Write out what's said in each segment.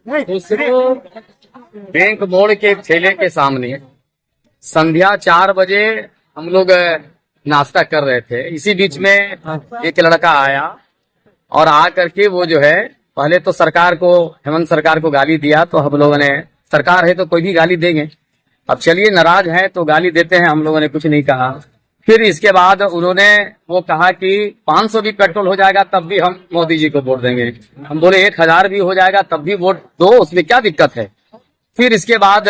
दूसरे बैंक मोड़ के ठेले के सामने संध्या 4 बजे हम लोग नाश्ता कर रहे थे। इसी बीच में एक लड़का आया और आ करके वो जो है पहले तो सरकार को, हेमंत सरकार को गाली दिया। तो हम लोगों ने, सरकार है तो कोई भी गाली देंगे, अब चलिए नाराज है तो गाली देते हैं, हम लोगों ने कुछ नहीं कहा। फिर इसके बाद उन्होंने वो कहा कि 500 भी पेट्रोल हो जाएगा तब भी हम मोदी जी को वोट देंगे। हम बोले 1000 भी हो जाएगा तब भी वोट दो, उसमें क्या दिक्कत है। फिर इसके बाद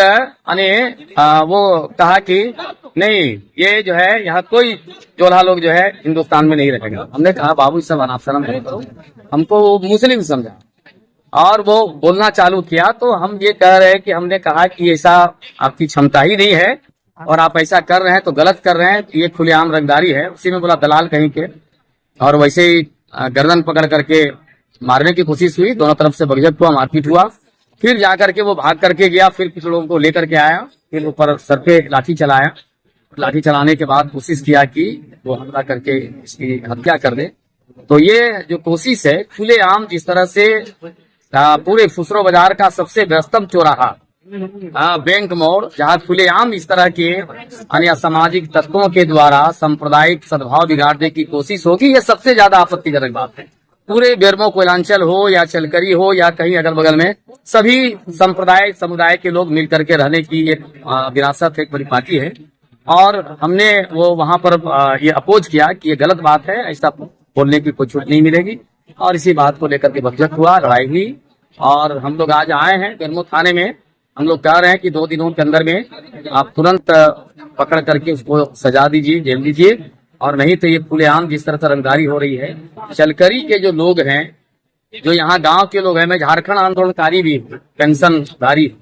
वो कहा कि नहीं, ये जो है यहाँ कोई जोल्हा लोग जो है हिंदुस्तान में नहीं रहेगा। हमने कहा बाबू सब अनाप शर्म नहीं करो, हमको वो मुस्लिम समझा और वो बोलना चालू किया। तो हम ये कह रहे हैं कि हमने कहा कि ऐसा आपकी क्षमता ही नहीं है और आप ऐसा कर रहे हैं तो गलत कर रहे हैं, ये खुलेआम रंगदारी है। उसी में बोला दलाल कहीं के, और वैसे ही गर्दन पकड़ करके मारने की कोशिश हुई, दोनों तरफ से बगजट हुआ, मारपीट हुआ। फिर जाकर के वो भाग करके गया, फिर कुछ लोगों को लेकर के आया, फिर ऊपर सर पे लाठी चलाया। लाठी चलाने के बाद कोशिश किया कि वो हमला करके इसकी हत्या कर दे। तो ये जो कोशिश है खुलेआम, जिस तरह से पूरे खुसरो बाजार का सबसे व्यस्तम चौराहा बैंक मोड़, जहाँ खुलेआम इस तरह के अन्य असामाजिक तत्वों के द्वारा सांप्रदायिक सद्भाव बिगाड़ने की कोशिश होगी, ये सबसे ज्यादा आपत्तिजनक बात है। पूरे बेरमो कोयलांचल हो या चलकरी हो या कहीं अगल बगल में, सभी संप्रदाय समुदाय के लोग मिलकर के रहने की एक विरासत, एक बड़ी पार्टी है। और हमने वो वहां पर ये अपोज किया कि ये गलत बात है, ऐसा बोलने की कोई छूट नहीं मिलेगी। और इसी बात को लेकर के बकझक हुआ, लड़ाई हुई। और हम लोग आज आए हैं बेरमो थाने में। हम लोग कह रहे हैं कि 2 दिनों के अंदर में आप तुरंत पकड़ करके उसको सजा दीजिए, जेल दीजिए, और नहीं तो ये खुलेआम जिस तरह से रंगदारी हो रही है। चलकरी के जो लोग हैं, जो यहाँ गांव के लोग हैं, मैं झारखंड आंदोलनकारी भी पेंशनधारी,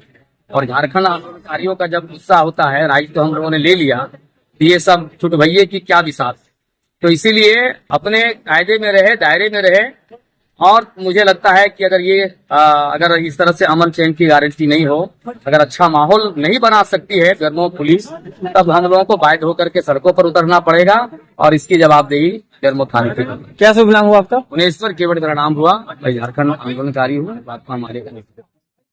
और झारखंड आंदोलनकारियों का जब गुस्सा होता है, राइट तो हम लोगों ने ले लिया, तो ये सब छुट भैये की क्या विसात। तो इसीलिए अपने कायदे में रहे, दायरे में रहे। और मुझे लगता है कि अगर ये अगर इस तरह से अमन चैन की गारंटी नहीं हो, अगर अच्छा माहौल नहीं बना सकती है बेरमो पुलिस, तब हम लोगों को बाध्य होकर के सड़कों पर उतरना पड़ेगा और इसकी जवाबदेही बेरमो थाने की। क्या शुभ नाम हुआ आपका? मुनेश्वर केवट मेरा नाम हुआ, मैं झारखंड आंदोलनकारी हूँ। बात को हमारे